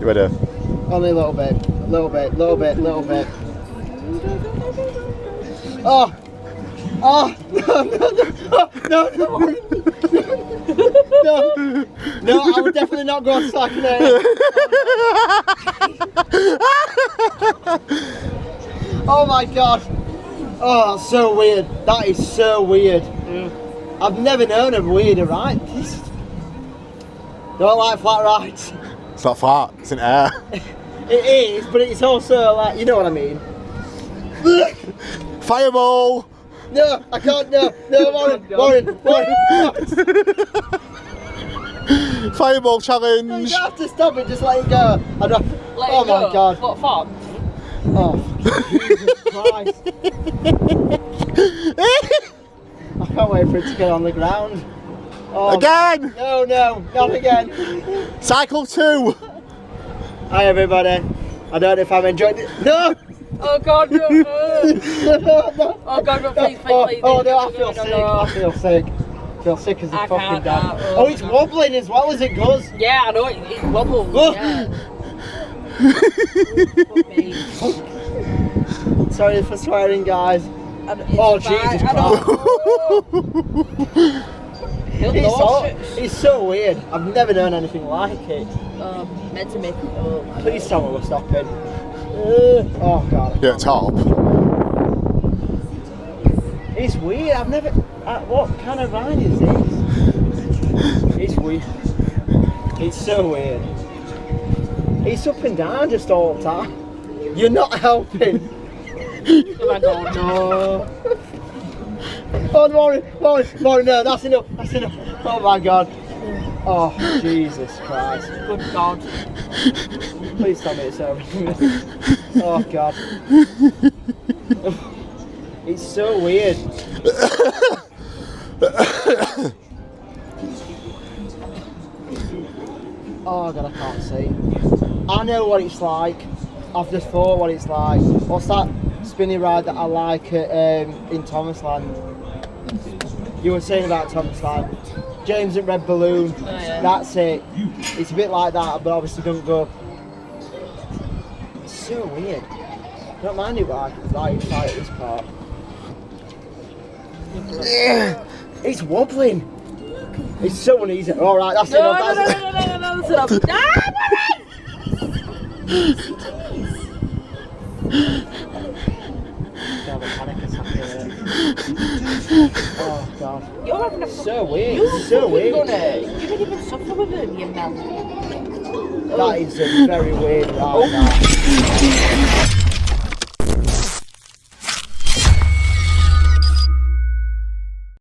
Ready? Only a little bit. Little bit. Oh! Oh! No! No, I would definitely not go on slacking it. Oh my god! Oh, that's so weird. That is so weird. I've never known a weirder ride. Don't like flat rides. It's not flat, it's in air. It is, but it's also like, you know what I mean. Fireball! No, I can't, no, Warren. Fireball You challenge! don't have to stop it, just let it go. I don't, Let oh it go. my god. What for? Oh, Jesus Christ. I can't wait for it to get on the ground. Oh, Again! No, not again. Cycle 2! Hi everybody. I don't know if I've enjoyed it. No! Oh god, no! No. Oh god, no, please. Oh no, I feel sick. I feel sick. I feel sick as a I fucking can't, dad. oh, Oh, it's wobbling as well as it goes. Yeah, I know, it wobbles, Oh. yeah. Fuck me. Sorry for swearing, guys. Oh, Jesus Christ. It's so weird. I've never known anything like it. Meant to make it up. Please tell me we're stopping. Oh god. Yeah, top. It's weird. I've never. What kind of ride is this? It's weird. It's so weird. It's up and down just all the time. You're not helping. Oh my god, no. Oh, Warren, no, that's enough. Oh my god. Oh, Jesus Christ. Good god. Please tell me it's over. Oh god. It's so weird. Oh god, I can't see. I know what it's like. I've just thought what it's like. What's that spinny ride that I like in Thomasland? You were saying about Thomasland. James at Red Balloon. Oh, yeah. That's it. It's a bit like that, but obviously don't go. It's so weird. I don't mind it like it's like this part. It's wobbling. It's so uneasy. All right, that's enough. No, that's enough. God, a panic attack here. Oh god. You're having a So weird. You're So weird. You didn't even suffer with him, you man. That is a very weird ride.